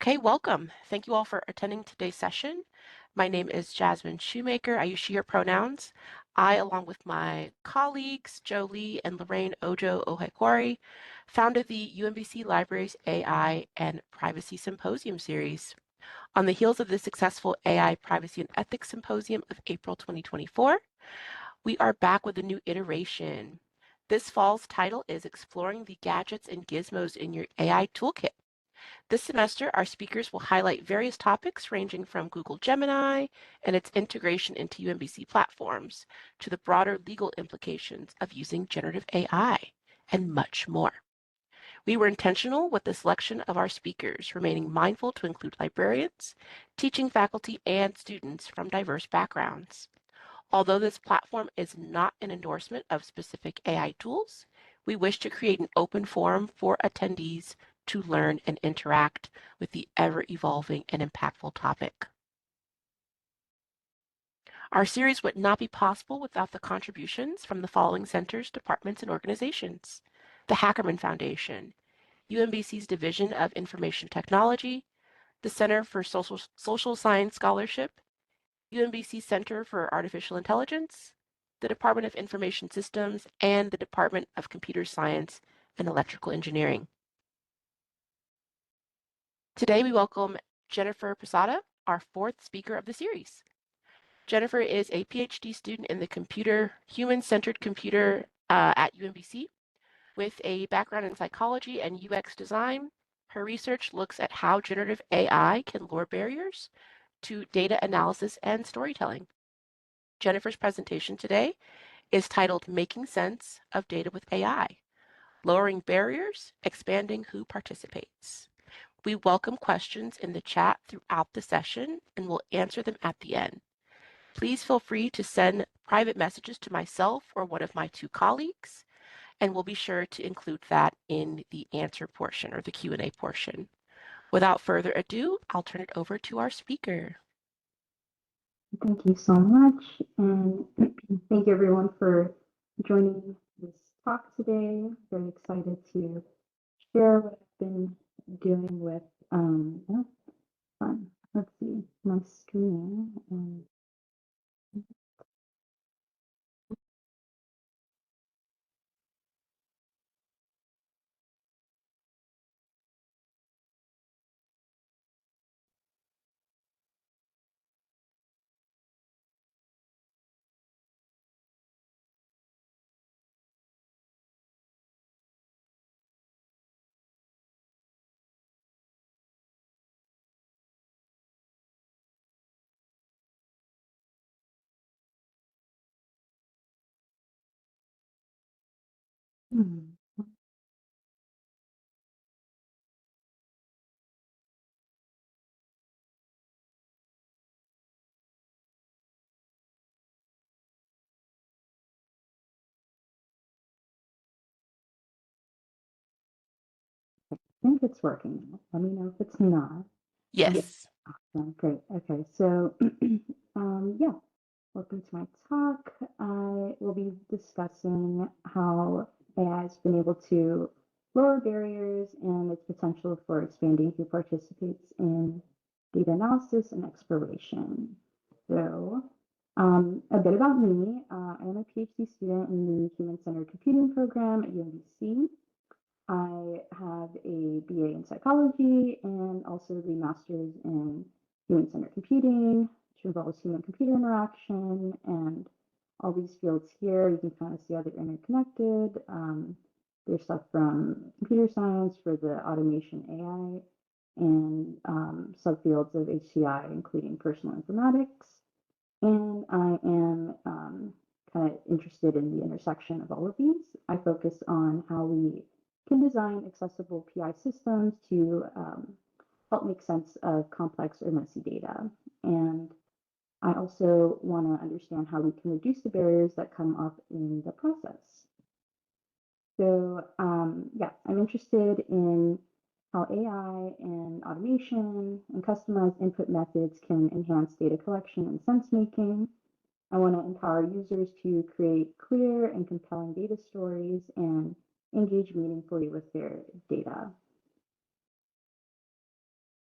Okay, welcome. Thank you all for attending today's session. My name is Jasmine Shoemaker. I use she, her pronouns. I, along with my colleagues, Jolie and Lorraine Ojo Ohekwari, founded the UMBC Libraries AI and Privacy Symposium series. On the heels of the successful AI Privacy and Ethics Symposium of April 2024, we are back with a new iteration. This fall's title is Exploring the Gadgets and Gizmos in Your AI Toolkit. This semester, our speakers will highlight various topics ranging from Google Gemini and its integration into UMBC platforms to the broader legal implications of using generative AI and much more. We were intentional with the selection of our speakers, remaining mindful to include librarians, teaching faculty, and students from diverse backgrounds. Although this platform is not an endorsement of specific AI tools, we wish to create an open forum for attendees to learn and interact with the ever-evolving and impactful topic. Our series would not be possible without the contributions from the following centers, departments, and organizations: the Hackerman Foundation, UMBC's Division of Information Technology, the Center for Social Science Scholarship, UMBC Center for Artificial Intelligence, the Department of Information Systems, and the Department of Computer Science and Electrical Engineering. Today, we welcome Jennifer Posada, our fourth speaker of the series. Jennifer is a PhD student in the human-centered computer at UMBC. With a background in psychology and UX design, her research looks at how generative AI can lower barriers to data analysis and storytelling. Jennifer's presentation today is titled Making Sense of Data with AI, Lowering Barriers, Expanding Who Participates. We welcome questions in the chat throughout the session and will answer them at the end. Please feel free to send private messages to myself or one of my two colleagues, and we'll be sure to include that in the answer portion or the Q&A portion. Without further ado, I'll turn it over to our speaker. Thank you so much, and thank you everyone for joining this talk today. Very excited to share what I've been doing with, fun. Let's see, my screen. Hmm. I think it's working now. Let me know if it's not. Yes. Awesome. Great. Okay, so yeah, welcome to my talk. I will be discussing how AI has been able to lower barriers and its potential for expanding who participates in data analysis and exploration. So, a bit about me. I am a PhD student in the Human-Centered Computing program at UMBC. I have a BA in psychology and also the master's in human-centered computing, which involves human-computer interaction. And all these fields here, you can kind of see how they're interconnected. There's stuff from computer science for the automation AI and subfields of HCI, including personal informatics. And I am kind of interested in the intersection of all of these. I focus on how we can design accessible PI systems to help make sense of complex or messy data. And I also want to understand how we can reduce the barriers that come up in the process. So yeah, I'm interested in how AI and automation and customized input methods can enhance data collection and sense making. I want to empower users to create clear and compelling data stories and engage meaningfully with their data.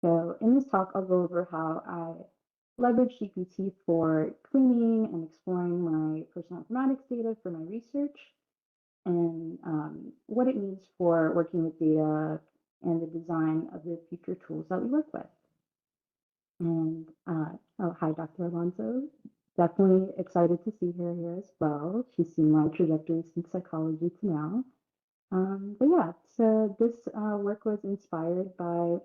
So in this talk, I'll go over how I leverage GPT for cleaning and exploring my personal informatics data for my research and what it means for working with data and the design of the future tools that we work with. And oh, hi, Dr. Alonso. Definitely excited to see her here as well. She's seen my trajectory since psychology to now. But yeah, so this work was inspired by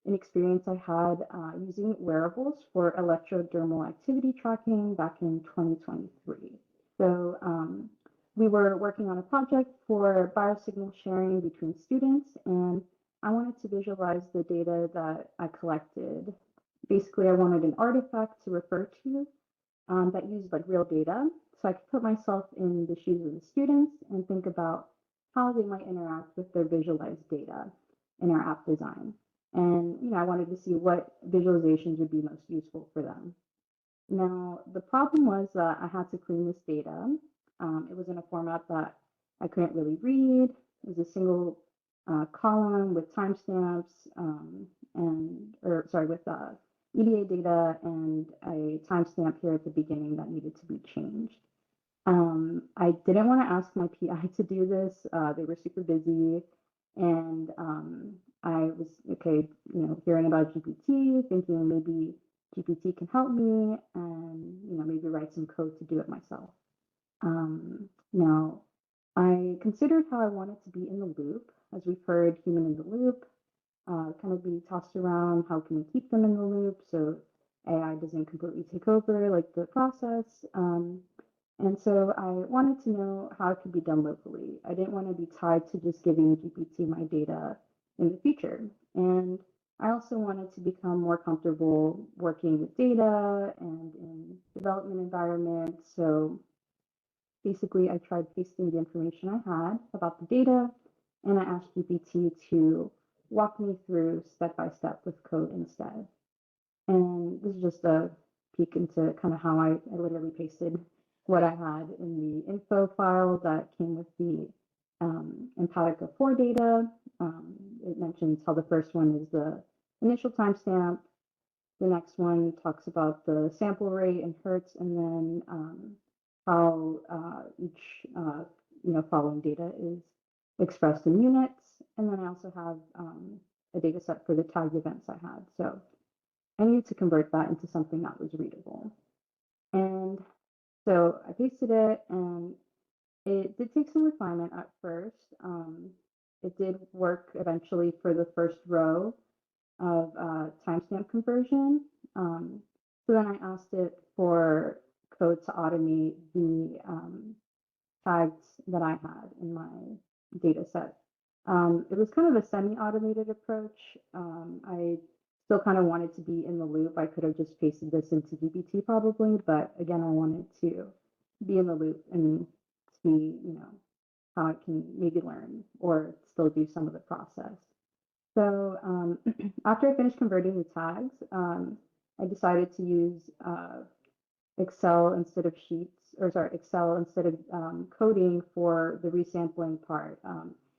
an experience I had using wearables for electrodermal activity tracking back in 2023. So we were working on a project for biosignal sharing between students, and I wanted to visualize the data that I collected. Basically, I wanted an artifact to refer to that used like real data. So I could put myself in the shoes of the students and think about how they might interact with their visualized data in our app design. And I wanted to see what visualizations would be most useful for them. Now, the problem was that I had to clean this data. It was in a format that I couldn't really read. It was a single column with timestamps or sorry, with EDA data and a timestamp here at the beginning that needed to be changed. I didn't want to ask my PI to do this. They were super busy, and I was okay, hearing about GPT, thinking maybe GPT can help me, and maybe write some code to do it myself. Now, I considered how I wanted to be in the loop, as we've heard, human in the loop, kind of be tossed around. How can we keep them in the loop so AI doesn't completely take over like the process? And so I wanted to know how it could be done locally. I didn't want to be tied to just giving GPT my data in the future. And I also wanted to become more comfortable working with data and in development environments. So basically, I tried pasting the information I had about the data, and I asked GPT to walk me through step by step with code instead. And this is just a peek into kind of how I literally pasted what I had in the info file that came with the Empatica 4 data. It mentions how the first one is the initial timestamp. The next one talks about the sample rate in hertz, and then how each following data is expressed in units. And then I also have a data set for the tagged events I had. So I needed to convert that into something that was readable. And so I pasted it, and it did take some refinement at first. It did work eventually for the first row of timestamp conversion. So then I asked it for code to automate the tags that I had in my data set. It was kind of a semi-automated approach. I still kind of wanted to be in the loop. I could have just pasted this into GPT probably, but again, I wanted to be in the loop and see, how I can maybe learn or still do some of the process. So after I finished converting the tags, I decided to use Excel instead of Sheets, or sorry, Excel instead of coding for the resampling part.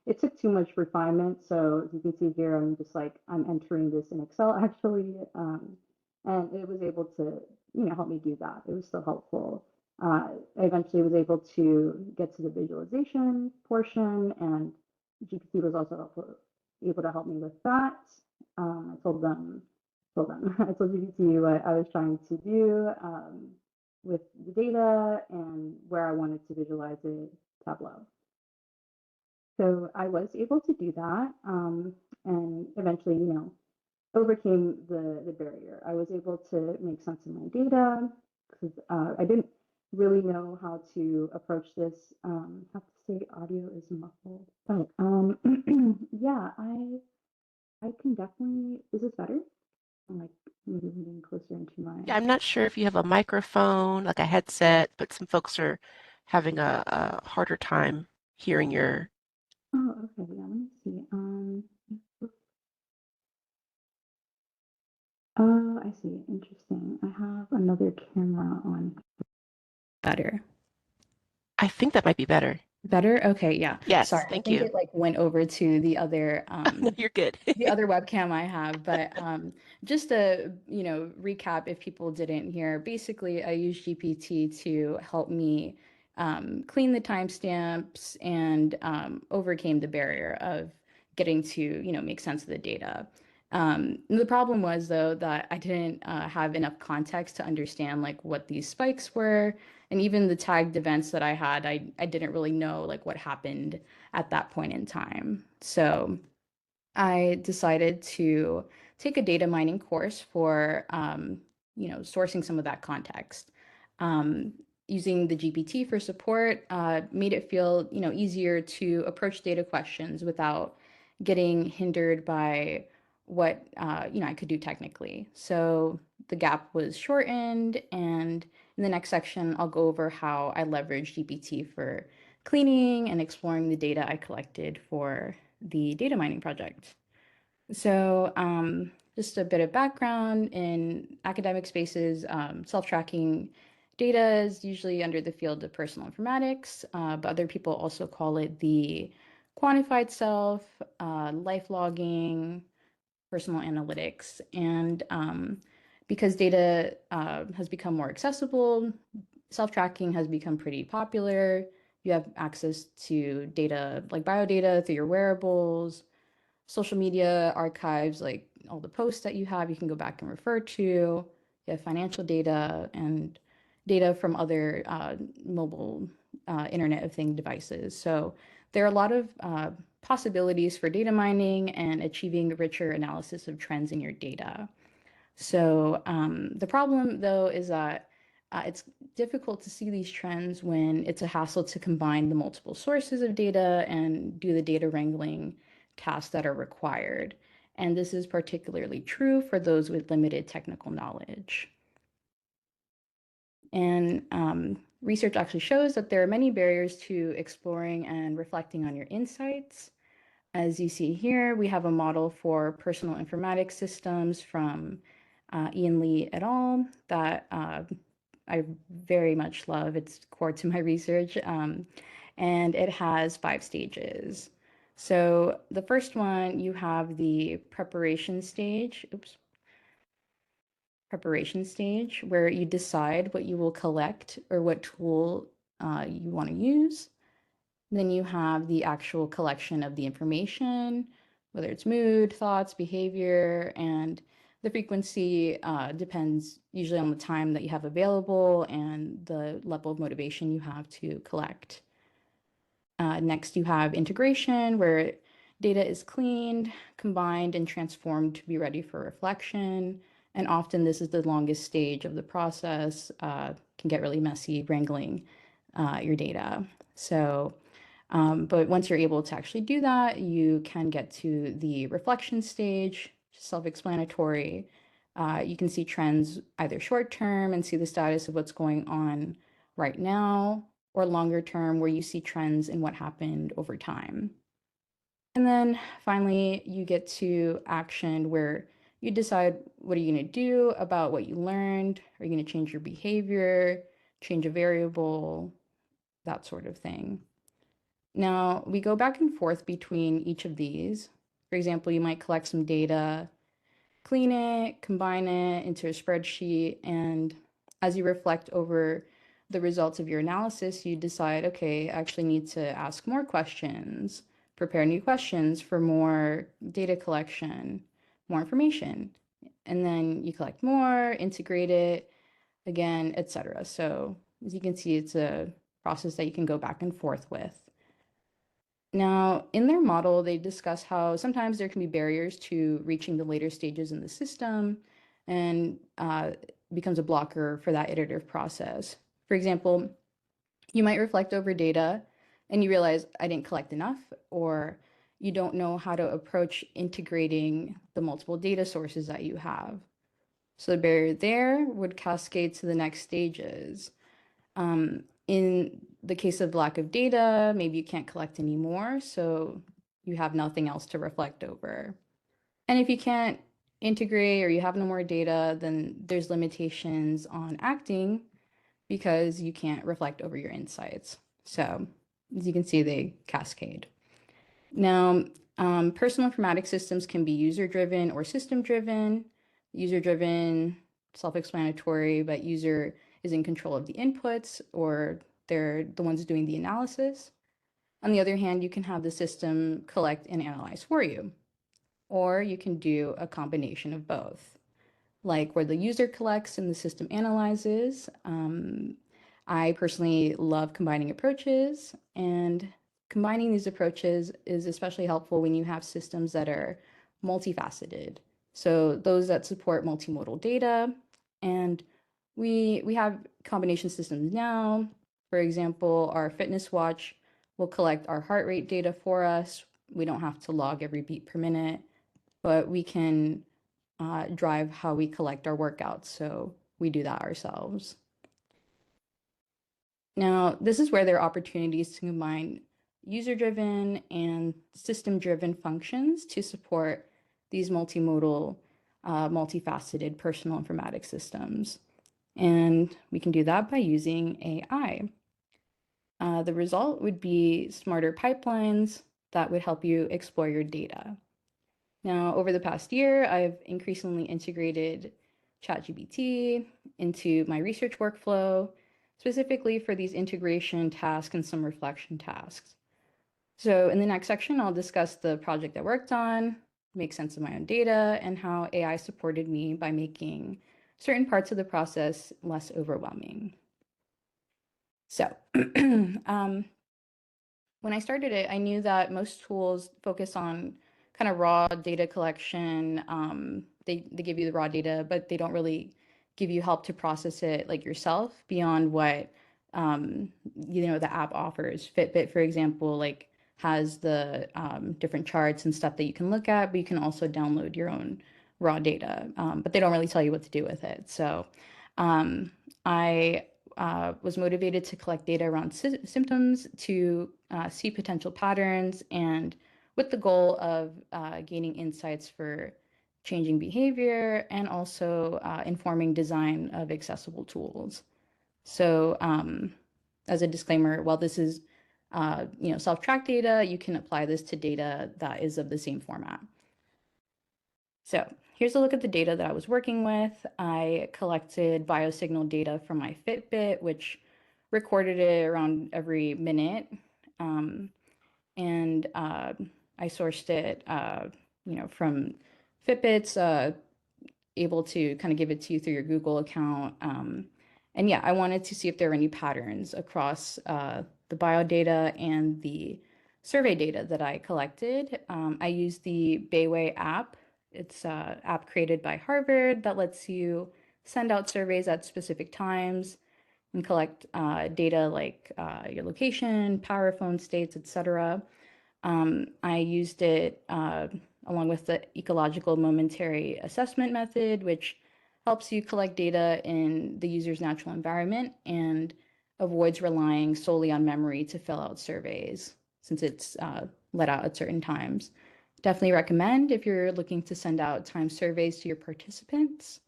It took too much refinement, so as you can see here, I'm just like, I'm entering this in Excel actually, and it was able to, help me do that. It was still helpful. I eventually was able to get to the visualization portion, and GPT was also able to help me with that. I told them, I told GPT what I was trying to do. With the data and where I wanted to visualize it, Tableau. So I was able to do that, and eventually, overcame the barrier. I was able to make sense of my data because I didn't really know how to approach this. I have to say, audio is muffled. But yeah, I can definitely. Is this better? I'm like maybe leaning closer into my. Yeah, I'm not sure if you have a microphone, like a headset, but some folks are having a harder time hearing your. Oh, okay. Yeah, let me see. Oh, I see. Interesting. I have another camera on. Better. I think that might be better. Better? Okay, yeah. Yes, Sorry. I thank think you. it like went over to No, you're good. the other webcam I have, but just to, recap if people didn't hear, basically I use GPT to help me clean the timestamps and overcame the barrier of getting to, make sense of the data. The problem was though that I didn't have enough context to understand like what these spikes were, and even the tagged events that I had, I didn't really know like what happened at that point in time. So I decided to take a data mining course for, sourcing some of that context. Um, Using the GPT for support made it feel, easier to approach data questions without getting hindered by what, I could do technically. So the gap was shortened, and in the next section, I'll go over how I leverage GPT for cleaning and exploring the data I collected for the data mining project. So, just a bit of background in academic spaces, self-tracking data is usually under the field of personal informatics, but other people also call it the quantified self, life logging, personal analytics. And because data has become more accessible, self-tracking has become pretty popular. You have access to data like biodata through your wearables, social media archives, like all the posts that you have, you can go back and refer to. You have financial data and data from other mobile Internet of Things devices. So there are a lot of possibilities for data mining and achieving richer analysis of trends in your data. So the problem, though, is that it's difficult to see these trends when it's a hassle to combine the multiple sources of data and do the data wrangling tasks that are required. And this is particularly true for those with limited technical knowledge. And research actually shows that there are many barriers to exploring and reflecting on your insights. As you see here, we have a model for personal informatics systems from Ian Lee et al. That I very much love. It's core to my research. And it has 5 stages. So the first one, you have the preparation stage. Oops. Preparation stage, where you decide what you will collect or what tool you want to use. Then you have the actual collection of the information, whether it's mood, thoughts, behavior, and the frequency depends usually on the time that you have available and the level of motivation you have to collect. Next, you have integration, where data is cleaned, combined, and transformed to be ready for reflection. And often, this is the longest stage of the process, can get really messy wrangling your data. So, but once you're able to actually do that, you can get to the reflection stage, self-explanatory. You can see trends either short term and see the status of what's going on right now, or longer term where you see trends in what happened over time. And then finally, you get to action where you decide what are you going to do about what you learned? Are you going to change your behavior, change a variable, that sort of thing? Now, we go back and forth between each of these. For example, you might collect some data, clean it, combine it into a spreadsheet, and as you reflect over the results of your analysis, you decide, okay, I actually need to ask more questions, prepare new questions for more data collection, more information. And then you collect more, integrate it again, etc. So as you can see, it's a process that you can go back and forth with. Now, in their model, they discuss how sometimes there can be barriers to reaching the later stages in the system and becomes a blocker for that iterative process. For example, you might reflect over data and you realize I didn't collect enough, or you don't know how to approach integrating the multiple data sources that you have. So the barrier there would cascade to the next stages. In the case of lack of data, maybe you can't collect anymore, so you have nothing else to reflect over. And if you can't integrate or you have no more data, then there's limitations on acting because you can't reflect over your insights. So As you can see, they cascade. Now, personal informatics systems can be user-driven or system-driven. User-driven, self-explanatory, but user is in control of the inputs, or they're the ones doing the analysis. On the other hand, you can have the system collect and analyze for you, or you can do a combination of both, like where the user collects and the system analyzes. I personally love combining approaches, and combining these approaches is especially helpful when you have systems that are multifaceted. So those that support multimodal data, and we have combination systems now. For example, our fitness watch will collect our heart rate data for us. We don't have to log every beat per minute, but we can drive how we collect our workouts. So we do that ourselves. Now, this is where there are opportunities to combine user-driven and system-driven functions to support these multimodal, multifaceted personal informatics systems. And we can do that by using AI. The result would be smarter pipelines that would help you explore your data. Now, over the past year, I've increasingly integrated ChatGPT into my research workflow, specifically for these integration tasks and some reflection tasks. So in the next section, I'll discuss the project I worked on, make sense of my own data, and how AI supported me by making certain parts of the process less overwhelming. So when I started it, I knew that most tools focus on kind of raw data collection. They give you the raw data, but they don't really give you help to process it like yourself beyond what the app offers. Fitbit, for example, like has the different charts and stuff that you can look at, but you can also download your own raw data, but they don't really tell you what to do with it. So I was motivated to collect data around symptoms to see potential patterns, and with the goal of gaining insights for changing behavior and also informing design of accessible tools. So as a disclaimer, while this is self-track data, you can apply this to data that is of the same format. So here's a look at the data that I was working with. I collected biosignal data from my Fitbit, which recorded it around every minute. And I sourced it, from Fitbits, able to kind of give it to you through your Google account. And yeah, I wanted to see if there were any patterns across the bio data and the survey data that I collected. I used the Bayway app. It's an app created by Harvard that lets you send out surveys at specific times and collect data like your location, power phone states, etc. I used it along with the ecological momentary assessment method, which helps you collect data in the user's natural environment and avoids relying solely on memory to fill out surveys, since it's let out at certain times. Definitely recommend if you're looking to send out time surveys to your participants.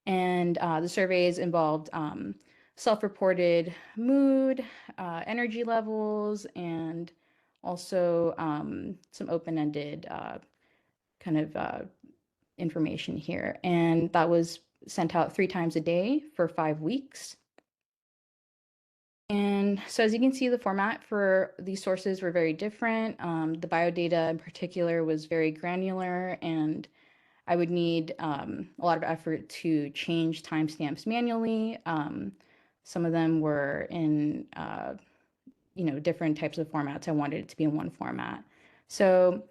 And the surveys involved self-reported mood, energy levels, and also some open-ended kind of information here. And that was sent out 3 times a day for 5 weeks. And so as you can see, the format for these sources were very different. The biodata in particular was very granular, and I would need a lot of effort to change timestamps manually. Some of them were in different types of formats. I wanted it to be in one format. So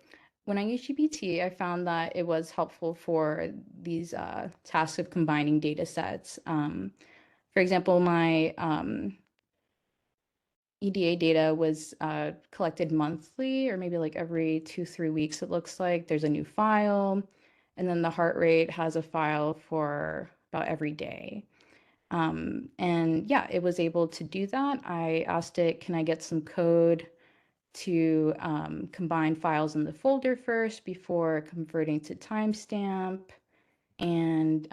when I used GPT, I found that it was helpful for these tasks of combining data sets. For example, my EDA data was collected monthly, or maybe like every 2-3 weeks, it looks like. There's a new file. And then the heart rate has a file for about every day. And yeah, it was able to do that. I asked it, can I get some code to combine files in the folder first before converting to timestamp? And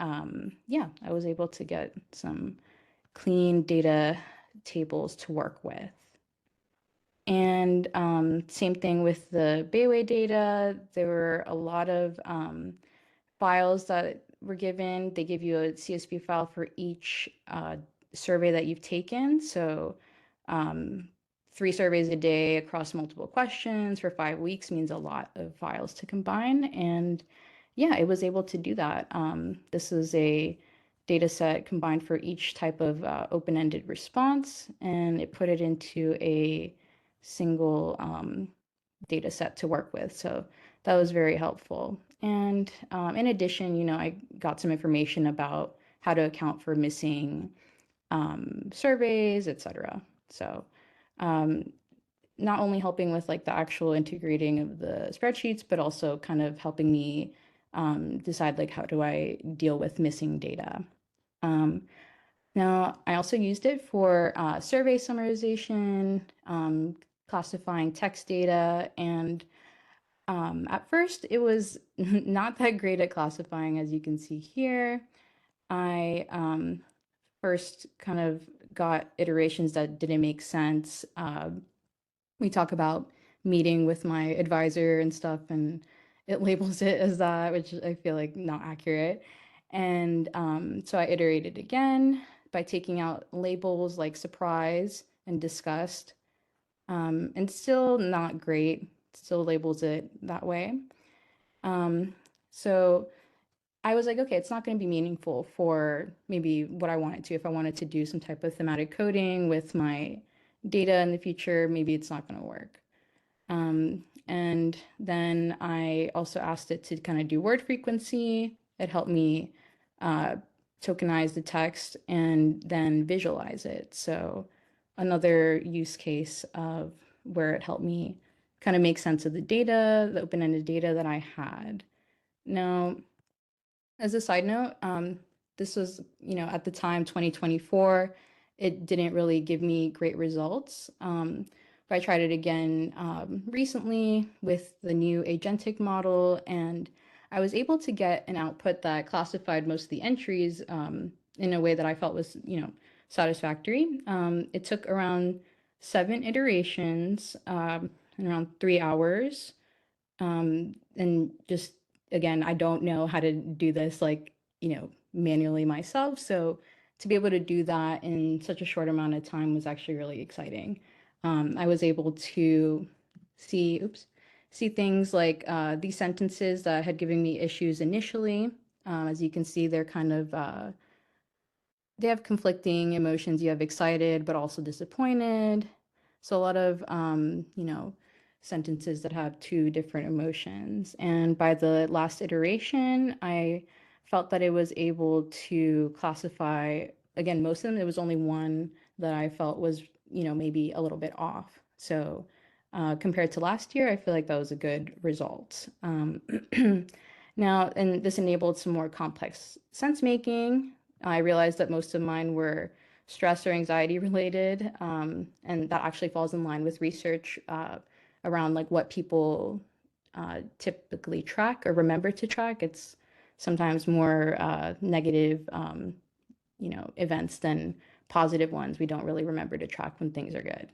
yeah, I was able to get some clean data tables to work with. And same thing with the Bayway data. There were a lot of files that were given. They give you a CSV file for each survey that you've taken. So 3 surveys a day across multiple questions for 5 weeks means a lot of files to combine. And yeah, it was able to do that. This is a data set combined for each type of open-ended response, and it put it into a single data set to work with. So that was very helpful. And in addition, I got some information about how to account for missing surveys, etc. So um, not only helping with like the actual integrating of the spreadsheets, but also kind of helping me decide like how do I deal with missing data. Um, Now, I also used it for survey summarization, classifying text data, and at first it was not that great at classifying, as you can see here. I first kind of got iterations that didn't make sense. We talk about meeting with my advisor and stuff, and it labels it as that, which I feel like not accurate. And so I iterated again by taking out labels like surprise and disgust, and still not great, still labels it that way. Um, so I was like, okay, it's not going to be meaningful for maybe what I wanted to. If I wanted to do some type of thematic coding with my data in the future, maybe it's not going to work. And then I also asked it to kind of do word frequency. It helped me uh, tokenize the text and then visualize it. So another use case of where it helped me kind of make sense of the data, the open-ended data that I had. Now, as a side note, this was, at the time, 2024, it didn't really give me great results. But I tried it again recently with the new agentic model, and I was able to get an output that classified most of the entries in a way that I felt was, satisfactory. It took around 7 iterations and around 3 hours. And just again, I don't know how to do this like, manually myself. So to be able to do that in such a short amount of time was actually really exciting. I was able to see things like these sentences that had given me issues initially. As you can see, they're kind of they have conflicting emotions. You have excited, but also disappointed. So a lot of, sentences that have two different emotions. And by the last iteration, I felt that it was able to classify, again, most of them, there was only one that I felt was, maybe a little bit off. So compared to last year, I feel like that was a good result. Now, and this enabled some more complex sense making. I realized that most of mine were stress or anxiety related, and that actually falls in line with research around like what people typically track or remember to track. It's sometimes more negative, events than positive ones. We don't really remember to track when things are good.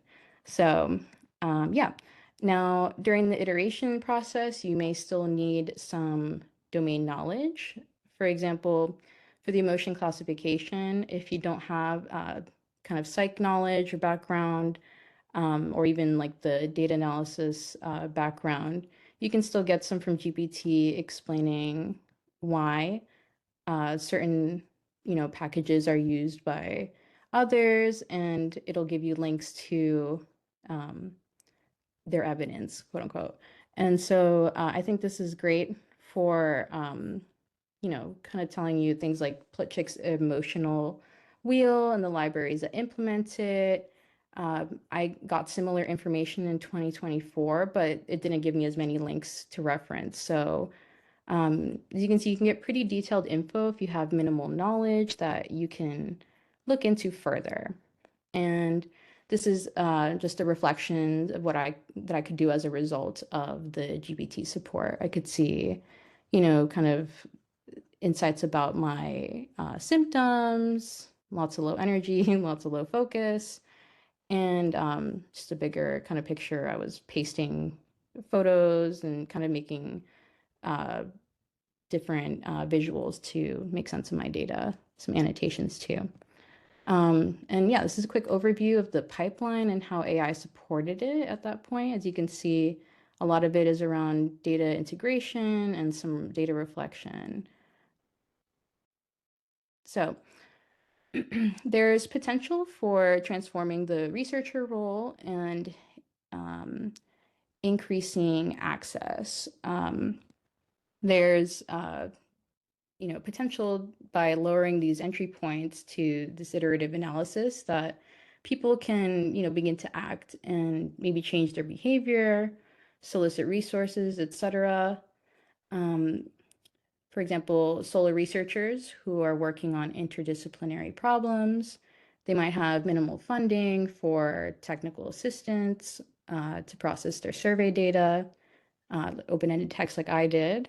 So, yeah. Now, during the iteration process, you may still need some domain knowledge. For example, for the emotion classification, if you don't have kind of psych knowledge or background, or even like the data analysis background, you can still get some from GPT explaining why certain, packages are used by others, and it'll give you links to um, their evidence, quote unquote. And so I think this is great for, kind of telling you things like Plutchik's emotional wheel and the libraries that implement it. I got similar information in 2024, but it didn't give me as many links to reference. So as you can see, you can get pretty detailed info if you have minimal knowledge that you can look into further. And this is just a reflection of what I could do as a result of the GPT support. I could see, kind of insights about my symptoms, lots of low energy, lots of low focus, And just a bigger kind of picture, I was pasting photos and kind of making uh, different visuals to make sense of my data, some annotations too. And yeah, this is a quick overview of the pipeline and how AI supported it at that point. As you can see, a lot of it is around data integration and some data reflection. So there's potential for transforming the researcher role and um, increasing access. There's potential by lowering these entry points to this iterative analysis that people can, begin to act and maybe change their behavior, solicit resources, etc. Um, for example, solar researchers who are working on interdisciplinary problems, they might have minimal funding for technical assistance to process their survey data, open-ended text like I did.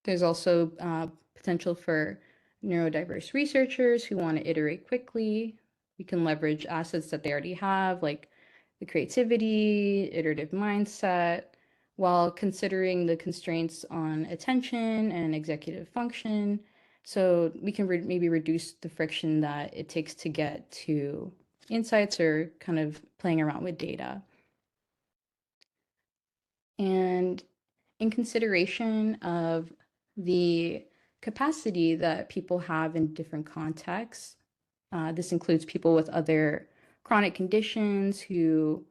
There's also potential for neurodiverse researchers who want to iterate quickly. We can leverage assets that they already have, like the creativity, iterative mindset, while considering the constraints on attention and executive function. So we can maybe reduce the friction that it takes to get to insights or kind of playing around with data. And in consideration of the capacity that people have in different contexts. This includes people with other chronic conditions who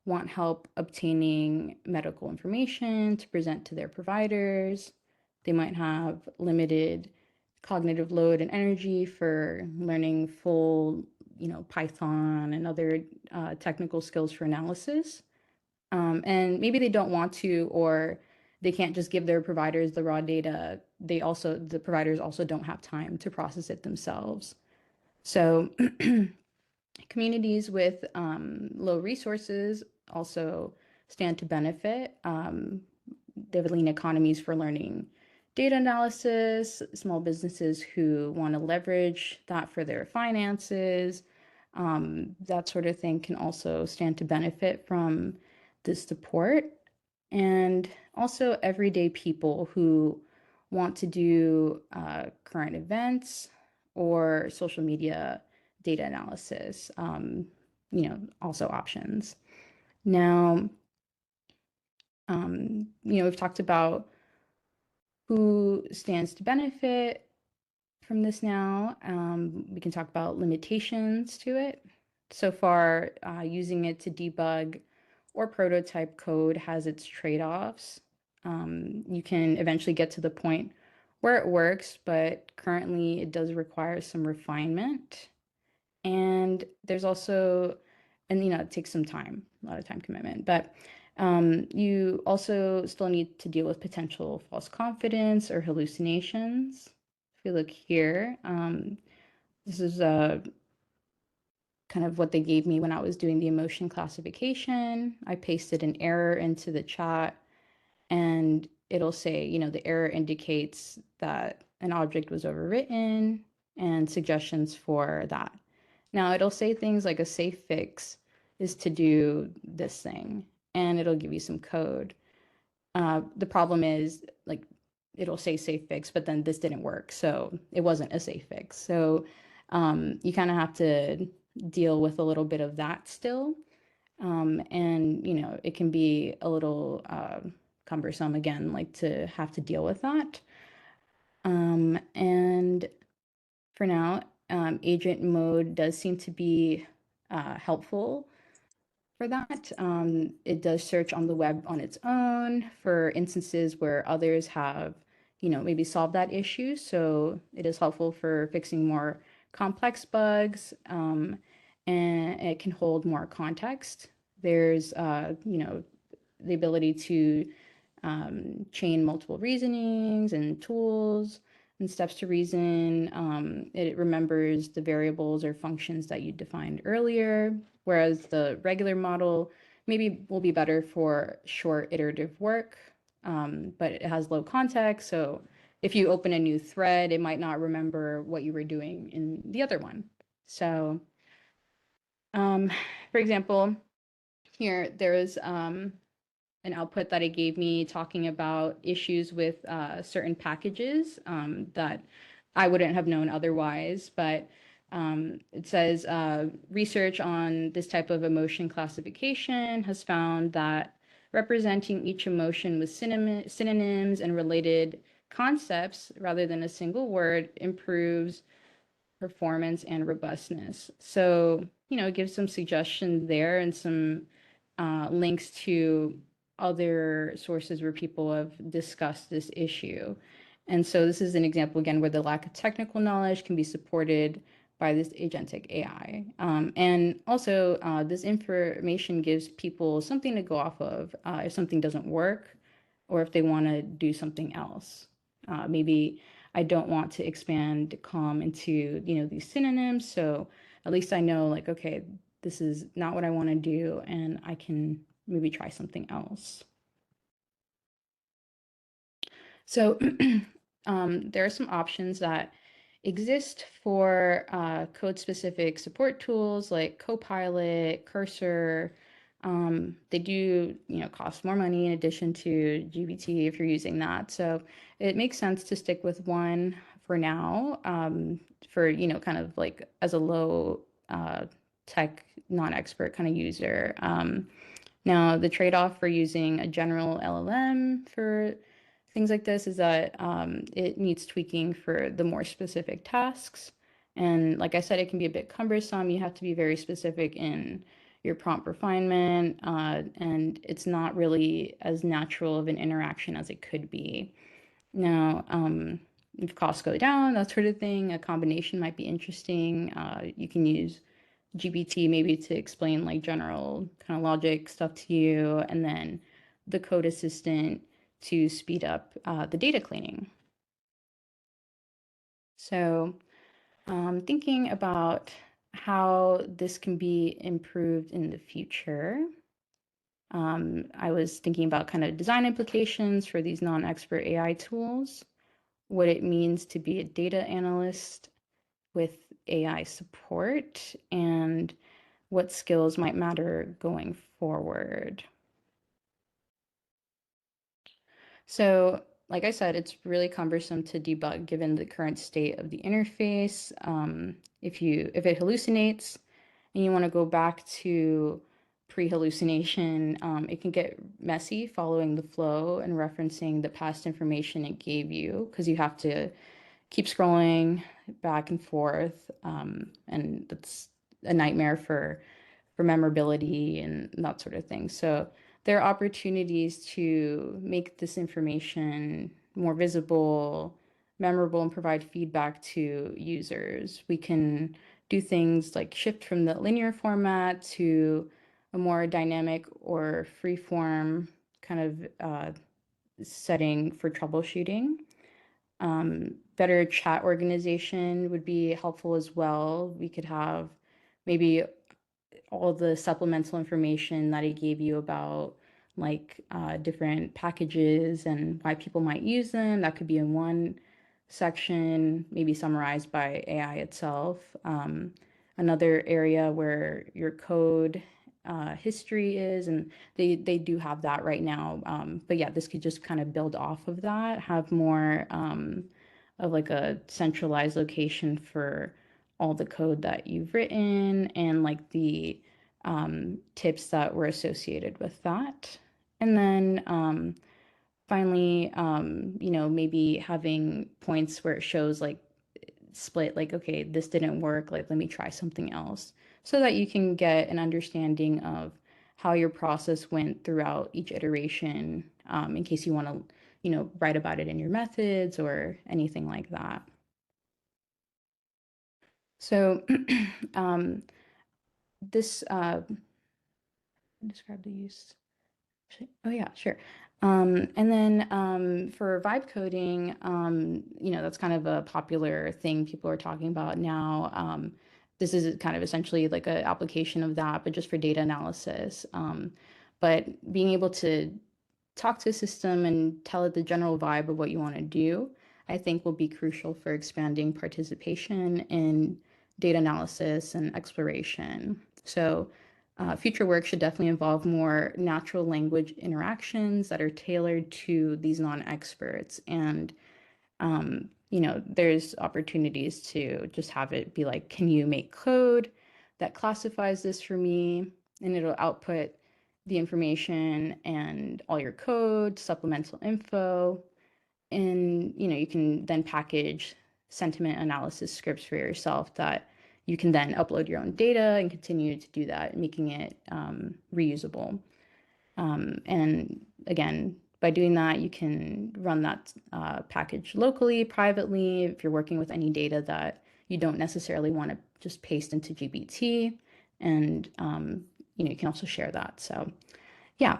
want help obtaining medical information to present to their providers. They might have limited cognitive load and energy for learning full, Python and other technical skills for analysis. And maybe they don't want to, or they can't just give their providers the raw data. The providers also don't have time to process it themselves. So communities with low resources also stand to benefit. They have lean economies for learning data analysis, small businesses who want to leverage that for their finances, that sort of thing can also stand to benefit from this support. And also everyday people who want to do current events or social media data analysis, also options. Now, we've talked about who stands to benefit from this now. We can talk about limitations to it. So far, using it to debug or prototype code has its trade-offs. You can eventually get to the point where it works, but currently it does require some refinement. And there's also, and it takes some time, a lot of time commitment, but you also still need to deal with potential false confidence or hallucinations. If you look here, this is kind of what they gave me when I was doing the emotion classification. I pasted an error into the chat and it'll say, the error indicates that an object was overwritten and suggestions for that. Now it'll say things like a safe fix is to do this thing, and it'll give you some code. The problem is, like, it'll say safe fix, but then this didn't work, so it wasn't a safe fix. So you kind of have to deal with a little bit of that still. And it can be a little cumbersome again, like to have to deal with that. And for now, agent mode does seem to be helpful for that. It does search on the web on its own for instances where others have, maybe solved that issue. So it is helpful for fixing more complex bugs, and it can hold more context. There's, the ability to chain multiple reasonings and tools and steps to reason. It remembers the variables or functions that you defined earlier, whereas the regular model maybe will be better for short iterative work, but it has low context. So if you open a new thread, it might not remember what you were doing in the other one. So Um, for example, here there is an output that it gave me talking about issues with certain packages that I wouldn't have known otherwise. But it says research on this type of emotion classification has found that representing each emotion with synonyms and related concepts rather than a single word improves performance and robustness. So, it gives some suggestions there and some links to other sources where people have discussed this issue. And so this is an example again where the lack of technical knowledge can be supported by this agentic AI. And also, this information gives people something to go off of if something doesn't work or if they want to do something else. Maybe I don't want to expand calm into, these synonyms. So at least I know, like, okay, this is not what I want to do, and I can maybe try something else. So there are some options that exist for code-specific support tools like Copilot, Cursor. They do, cost more money in addition to GPT if you're using that. So it makes sense to stick with one for now, for, kind of like as a low tech non-expert kind of user. Now, the trade-off for using a general LLM for things like this is that it needs tweaking for the more specific tasks. And like I said, it can be a bit cumbersome. You have to be very specific in your prompt refinement, and it's not really as natural of an interaction as it could be. Now, if costs go down, that sort of thing, a combination might be interesting. You can use GPT maybe to explain like general kind of logic stuff to you, and then the code assistant to speed up the data cleaning. So, thinking about how this can be improved in the future, I was thinking about kind of design implications for these non-expert AI tools, what it means to be a data analyst with AI support, and what skills might matter going forward. So, like I said, it's really cumbersome to debug given the current state of the interface. If it hallucinates and you want to go back to pre-hallucination, it can get messy following the flow and referencing the past information it gave you because you have to keep scrolling back and forth, and that's a nightmare for memorability and that sort of thing. So there are opportunities to make this information more visible, memorable, and provide feedback to users. We can do things like shift from the linear format to a more dynamic or free form kind of setting for troubleshooting. Better chat organization would be helpful as well. We could have maybe all the supplemental information that he gave you about like different packages and why people might use them. That could be in one section, maybe summarized by AI itself. Another area where your code history is, and they do have that right now. But yeah, this could just kind of build off of that, have more of like a centralized location for all the code that you've written and like the tips that were associated with that. And then finally, maybe having points where it shows like split, like, okay, this didn't work, like, let me try something else, so that you can get an understanding of how your process went throughout each iteration, in case you want to, write about it in your methods or anything like that. So this describe the use. Oh yeah, sure. And then for vibe coding, that's kind of a popular thing people are talking about now. This is kind of essentially like an application of that, but just for data analysis. But being able to talk to a system and tell it the general vibe of what you want to do, I think will be crucial for expanding participation in data analysis and exploration. So future work should definitely involve more natural language interactions that are tailored to these non-experts. And, there's opportunities to just have it be like, can you make code that classifies this for me? And it'll output the information and all your code, supplemental info. And, you can then package sentiment analysis scripts for yourself that you can then upload your own data and continue to do that, making it reusable. And again, by doing that, you can run that package locally, privately, if you're working with any data that you don't necessarily want to just paste into GPT. And, you can also share that. So yeah,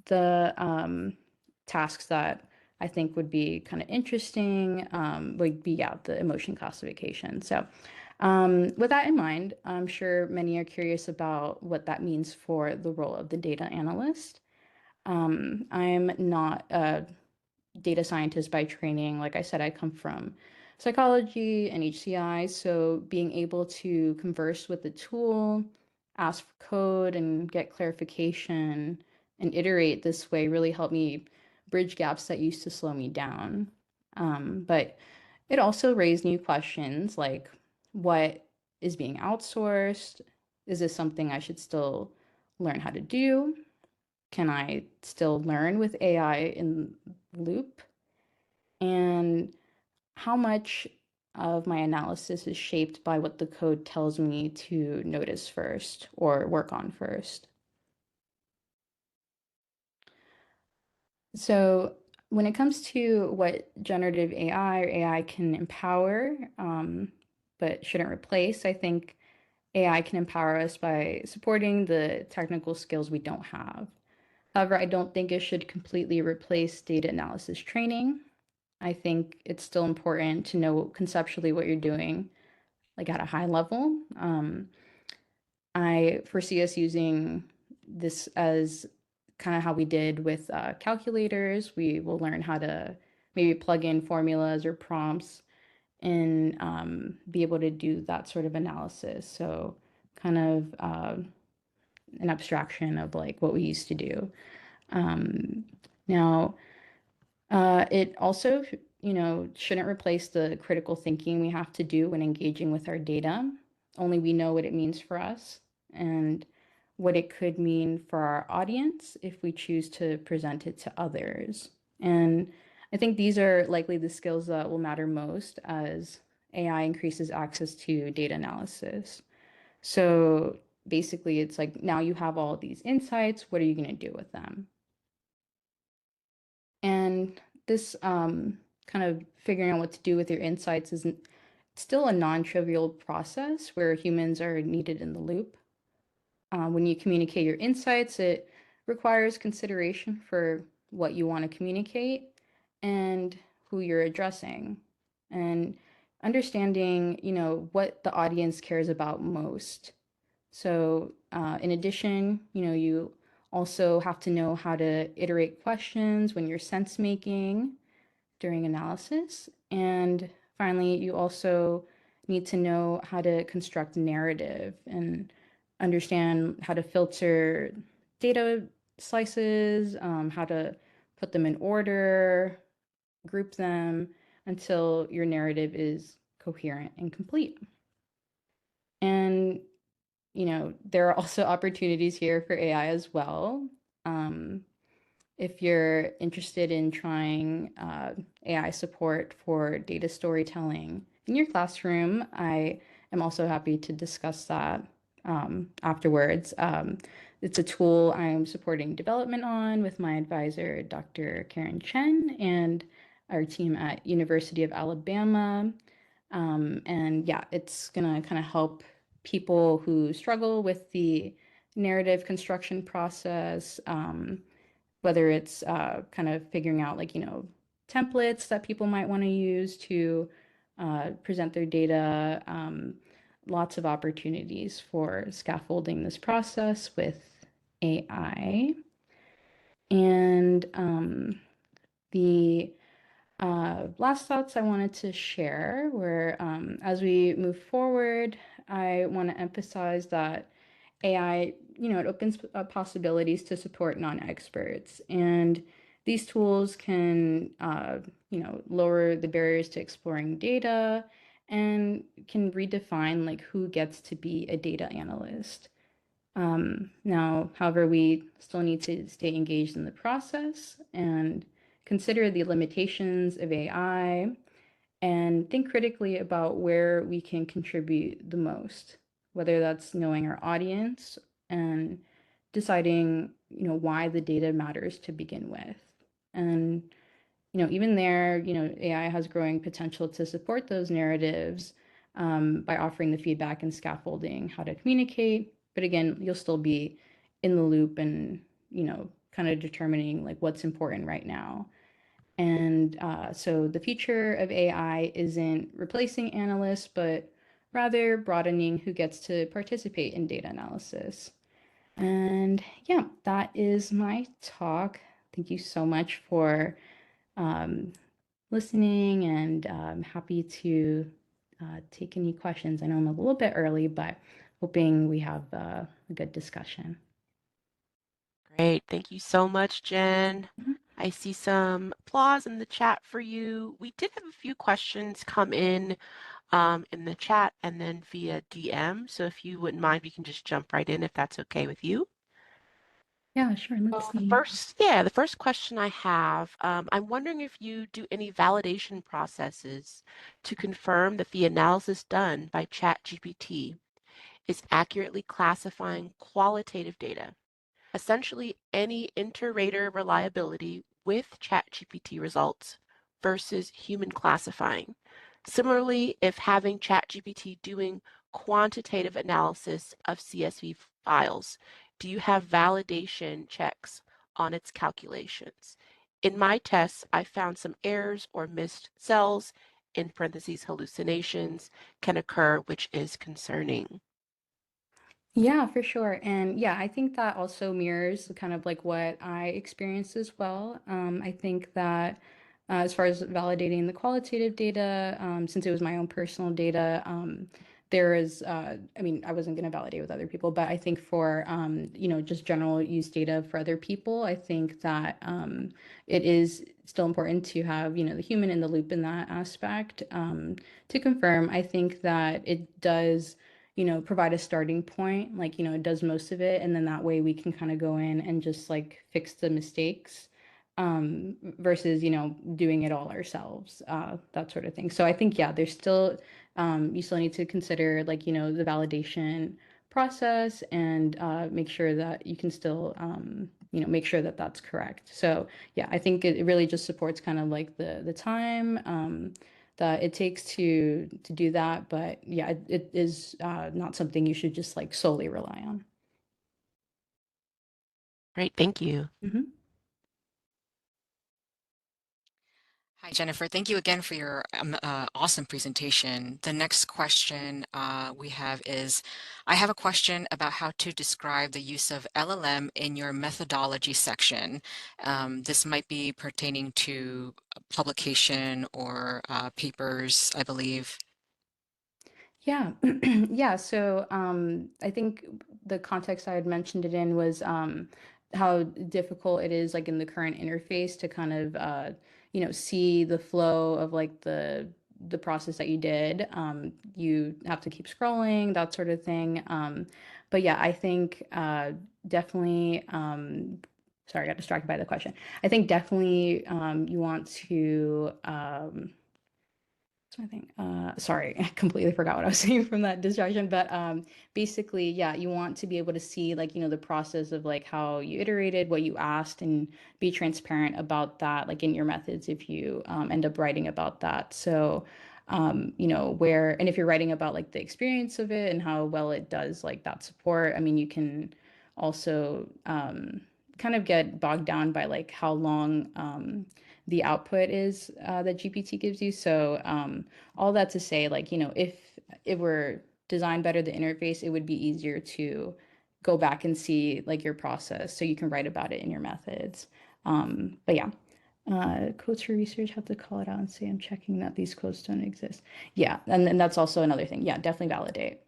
the tasks that I think would be kind of interesting would be, yeah, the emotion classification. So with that in mind, I'm sure many are curious about what that means for the role of the data analyst. I'm not a data scientist by training. Like I said, I come from psychology and HCI, so being able to converse with the tool, ask for code, and get clarification and iterate this way really helped me bridge gaps that used to slow me down. But it also raised new questions like what is being outsourced? Is this something I should still learn how to do? Can I still learn with AI in loop? And how much of my analysis is shaped by what the code tells me to notice first or work on first? So, when it comes to what generative AI or AI can empower, but shouldn't replace, I think AI can empower us by supporting the technical skills we don't have. However, I don't think it should completely replace data analysis training. I think it's still important to know conceptually what you're doing, like at a high level. I foresee us using this as kind of how we did with calculators. We will learn how to maybe plug in formulas or prompts and be able to do that sort of analysis. So, kind of an abstraction of like what we used to do. Um, Now, it also, shouldn't replace the critical thinking we have to do when engaging with our data. Only we know what it means for us and what it could mean for our audience if we choose to present it to others. And I think these are likely the skills that will matter most as AI increases access to data analysis. So basically, it's like now you have all these insights. What are you going to do with them? And this kind of figuring out what to do with your insights isn't still a non-trivial process where humans are needed in the loop. When you communicate your insights, it requires consideration for what you want to communicate and who you're addressing, and understanding, what the audience cares about most. So, in addition, you also have to know how to iterate questions when you're sense making during analysis. And finally, you also need to know how to construct narrative and understand how to filter data slices, how to put them in order, group them until your narrative is coherent and complete. And there are also opportunities here for AI as well. Um, if you're interested in trying AI support for data storytelling in your classroom, I am also happy to discuss that afterwards. It's a tool I'm supporting development on with my advisor, Dr. Karen Chen, and our team at University of Alabama. And yeah, it's gonna kind of help people who struggle with the narrative construction process, whether it's kind of figuring out like, templates that people might want to use to present their data. Lots of opportunities for scaffolding this process with AI. And the last thoughts I wanted to share were as we move forward, I want to emphasize that AI, it opens up possibilities to support non-experts. And these tools can, lower the barriers to exploring data and can redefine like who gets to be a data analyst. Now, however, we still need to stay engaged in the process and consider the limitations of AI and think critically about where we can contribute the most, whether that's knowing our audience and deciding, why the data matters to begin with. And, even there, AI has growing potential to support those narratives by offering the feedback and scaffolding how to communicate. But again, you'll still be in the loop and, kind of determining like what's important right now. And so the future of AI isn't replacing analysts, but rather broadening who gets to participate in data analysis. And yeah, that is my talk. Thank you so much for um, listening, and I'm happy to take any questions. I know I'm a little bit early, but hoping we have a good discussion. Great. Thank you so much, Jen. Mhm. I see some applause in the chat for you. We did have a few questions come in the chat and then via DM. So if you wouldn't mind, we can just jump right in if that's okay with you. Yeah, sure. Let's So the see. first, yeah, the first question I have, I'm wondering if you do any validation processes to confirm that the analysis done by ChatGPT is accurately classifying qualitative data. Essentially any inter-rater reliability with ChatGPT results versus human classifying. Similarly, if having ChatGPT doing quantitative analysis of CSV files, do you have validation checks on its calculations? In my tests, I found some errors or missed cells, in parentheses hallucinations, can occur, which is concerning. Yeah, for sure. And yeah, I think that also mirrors kind of like what I experienced as well. I think that as far as validating the qualitative data, since it was my own personal data, there is, I mean, I wasn't going to validate with other people, but I think for, just general use data for other people, I think that it is still important to have, the human in the loop in that aspect to confirm. I think that it does provide a starting point, like, it does most of it. And then that way we can kind of go in and just like fix the mistakes versus, doing it all ourselves, that sort of thing. So I think, yeah, there's still, you still need to consider like, the validation process and make sure that you can still, make sure that that's correct. So yeah, I think it really just supports kind of like the time. That it takes to do that. But yeah, it is not something you should just like solely rely on. Great, thank you. Mhm. Hi, Jennifer. Thank you again for your awesome presentation. The next question we have is, I have a question about how to describe the use of LLM in your methodology section. This might be pertaining to publication or papers, I believe. Yeah, yeah. So I think the context I had mentioned it in was how difficult it is, like in the current interface, to kind of see the flow of like the process that you did. You have to keep scrolling, that sort of thing. But yeah, I think definitely. Sorry, I got distracted by the question. I think definitely you want to. So I think, sorry, I completely forgot what I was saying from that distraction. But basically, yeah, you want to be able to see like, the process of like how you iterated, what you asked, and be transparent about that, like in your methods if you end up writing about that. So, where, and if you're writing about like the experience of it and how well it does like that support, I mean, you can also kind of get bogged down by like how long the output is that GPT gives you. So all that to say, like, if it were designed better, the interface, it would be easier to go back and see like your process so you can write about it in your methods. But yeah, quotes for research, have to call it out and say, I'm checking that these quotes don't exist. Yeah, and then that's also another thing. Yeah, definitely validate.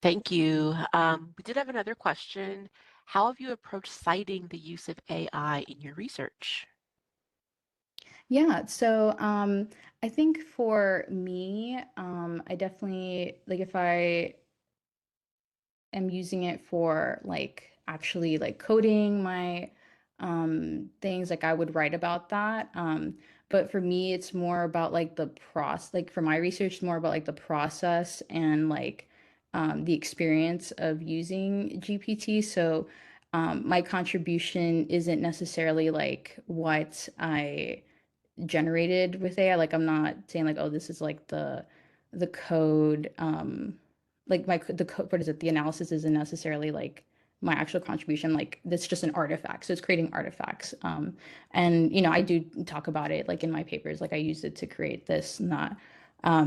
Thank you. We did have another question. How have you approached citing the use of AI in your research? Yeah, so I think for me, I definitely like if I am using it for like actually like coding my things, like I would write about that. But for me, it's more about like the process, like for my research, it's more about like the process and like the experience of using GPT. So my contribution isn't necessarily like what I generated with AI. Like I'm not saying like, oh, this is like the code, like the code, what is it? The analysis isn't necessarily like my actual contribution. Like that's just an artifact. So it's creating artifacts. And I do talk about it like in my papers. Like I used it to create this, not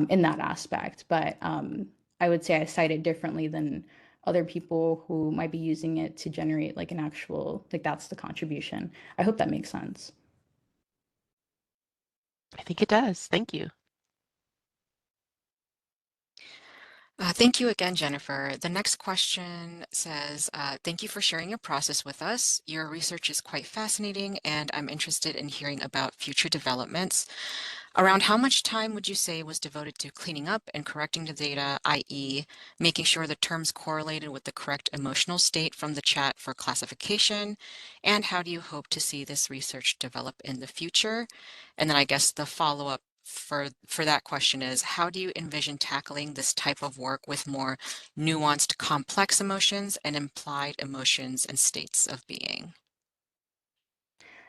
in that aspect. But I would say I cite it differently than other people who might be using it to generate like an actual like that's the contribution. I hope that makes sense. I think it does. Thank you. Thank you again, Jennifer. The next question says, thank you for sharing your process with us. Your research is quite fascinating, and I'm interested in hearing about future developments. Around how much time would you say was devoted to cleaning up and correcting the data, i.e., making sure the terms correlated with the correct emotional state from the chat for classification? And how do you hope to see this research develop in the future? And then I guess the follow-up for that question is, how do you envision tackling this type of work with more nuanced, complex emotions and implied emotions and states of being?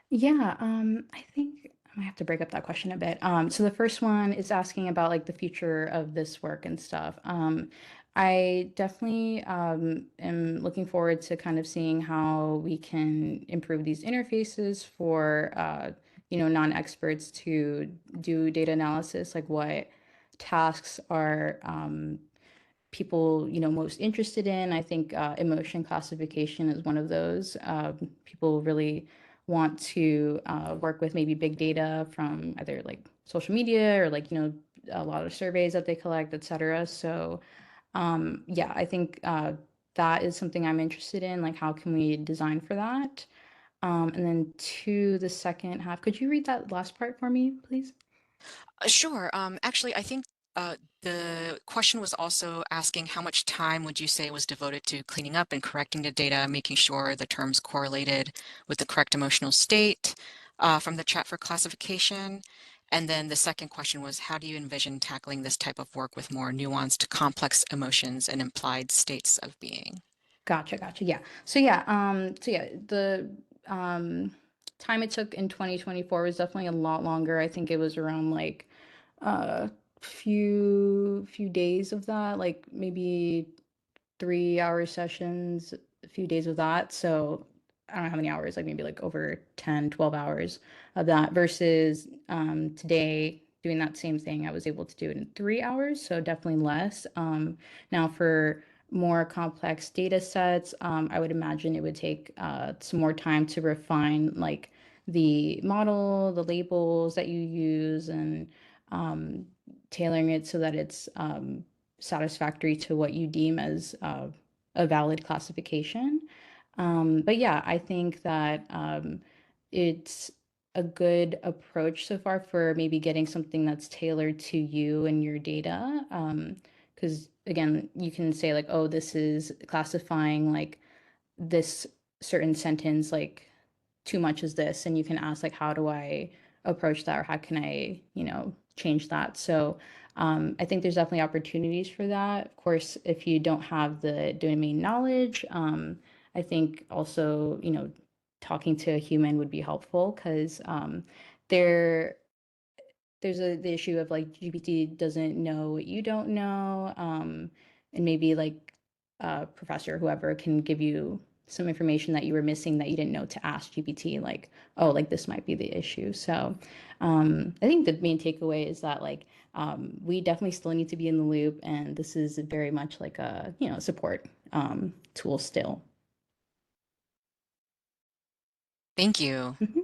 Yeah, I think I might have to break up that question a bit. So the first one is asking about like the future of this work and stuff. I definitely am looking forward to kind of seeing how we can improve these interfaces for non-experts to do data analysis, like what tasks are people most interested in. I think emotion classification is one of those. People really want to work with maybe big data from either like social media or like a lot of surveys that they collect, etc. So yeah, I think that is something I'm interested in. Like, how can we design for that? And then to the second half, could you read that last part for me, please? Sure. Actually, I think the question was also asking how much time would you say was devoted to cleaning up and correcting the data, making sure the terms correlated with the correct emotional state from the chat for classification. And then the second question was, how do you envision tackling this type of work with more nuanced, complex emotions and implied states of being? Gotcha, gotcha. Yeah. So yeah, the um time it took in 2024 was definitely a lot longer. I think it was around like few days of that, like maybe 3 hour sessions, a few days of that. So I don't know how many hours, like maybe like over 10, 12 hours of that versus today doing that same thing, I was able to do it in 3 hours. So definitely less. Now for more complex data sets, I would imagine it would take some more time to refine like the model, the labels that you use, and um, tailoring it so that it's satisfactory to what you deem as a valid classification. But yeah, I think that it's a good approach so far for maybe getting something that's tailored to you and your data. Because again, you can say like, oh, this is classifying like this certain sentence like too much is this, and you can ask like, how do I approach that, or how can I change that? So I think there's definitely opportunities for that. Of course, if you don't have the domain knowledge, I think also talking to a human would be helpful because there the issue of like GPT doesn't know what you don't know, and maybe like a professor, whoever, can give you some information that you were missing that you didn't know to ask GPT, like, oh, like this might be the issue. So I think the main takeaway is that like we definitely still need to be in the loop, and this is very much like a support tool still. Thank you. Mhm.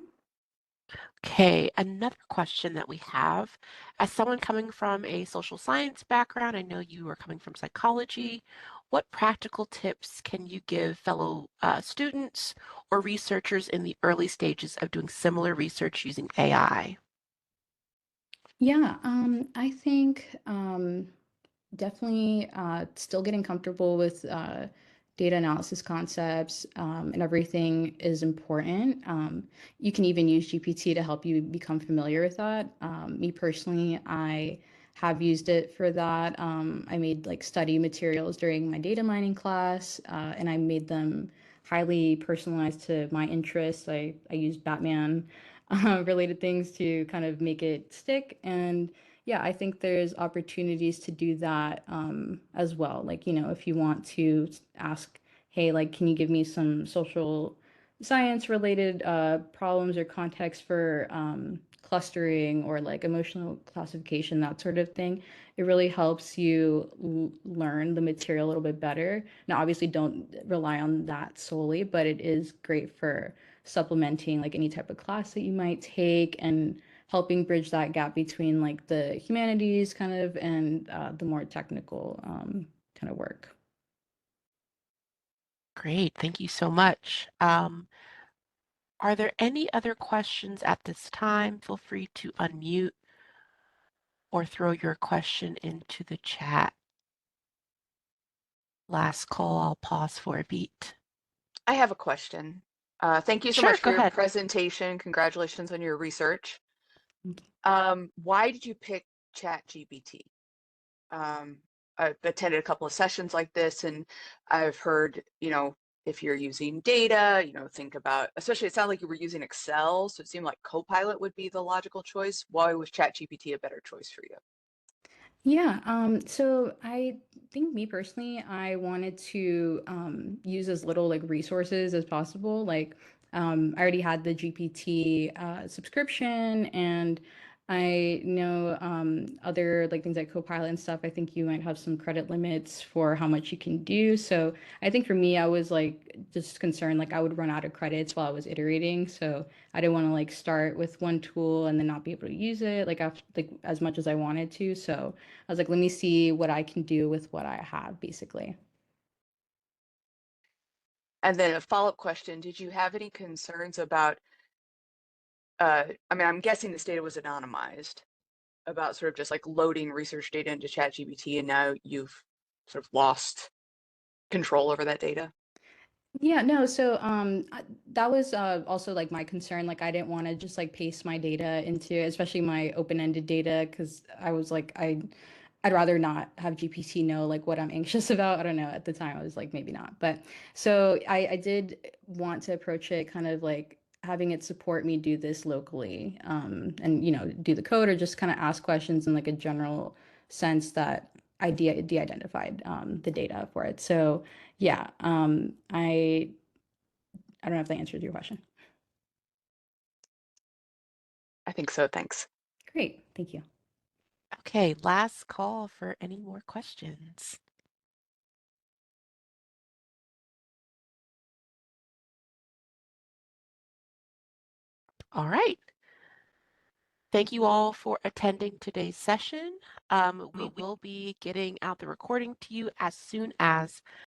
Okay, another question that we have. As someone coming from a social science background, I know you are coming from psychology. What practical tips can you give fellow students or researchers in the early stages of doing similar research using AI? Yeah, I think definitely still getting comfortable with data analysis concepts and everything is important. You can even use GPT to help you become familiar with that. Me personally, I have used it for that. I made like study materials during my data mining class, and I made them highly personalized to my interests. I used Batman related things to kind of make it stick. And yeah, I think there's opportunities to do that as well. Like, if you want to ask, hey, like, can you give me some social science related problems or context for clustering or like emotional classification, that sort of thing. It really helps you learn the material a little bit better. Now, obviously, don't rely on that solely, but it is great for supplementing like any type of class that you might take and helping bridge that gap between like the humanities kind of and the more technical kind of work. Great, thank you so much. Are there any other questions at this time? Feel free to unmute or throw your question into the chat. Last call, I'll pause for a beat. I have a question. Thank you so Sure, much for go your ahead. presentation. Congratulations on your research. Why did you pick ChatGPT? I've attended a couple of sessions like this, and I've heard, if you're using data, think about, especially it sounded like you were using Excel, so it seemed like Copilot would be the logical choice. Why was ChatGPT a better choice for you? Yeah, so I think me personally, I wanted to use as little like resources as possible. Like, I already had the GPT subscription, and I know other like things like Copilot and stuff. I think you might have some credit limits for how much you can do. So I think for me, I was like just concerned like I would run out of credits while I was iterating. So I didn't want to like start with one tool and then not be able to use it like after like as much as I wanted to. So I was like, let me see what I can do with what I have, basically. And then a follow-up question, did you have any concerns about, I'm guessing this data was anonymized, about sort of just like loading research data into ChatGPT and now you've sort of lost control over that data? Yeah, no, so that was also like my concern. Like I didn't want to just like paste my data into, especially my open-ended data, because I was like, I'd rather not have GPT know like what I'm anxious about. I don't know. At the time, I was like, maybe not. But so I did want to approach it kind of like having it support me do this locally, and do the code or just kind of ask questions in like a general sense that I de-identified the data for it. So yeah, I don't know if that answers your question. I think so, thanks. Great, thank you. Okay, last call for any more questions. All right. Thank you all for attending today's session. We will be getting out the recording to you as soon as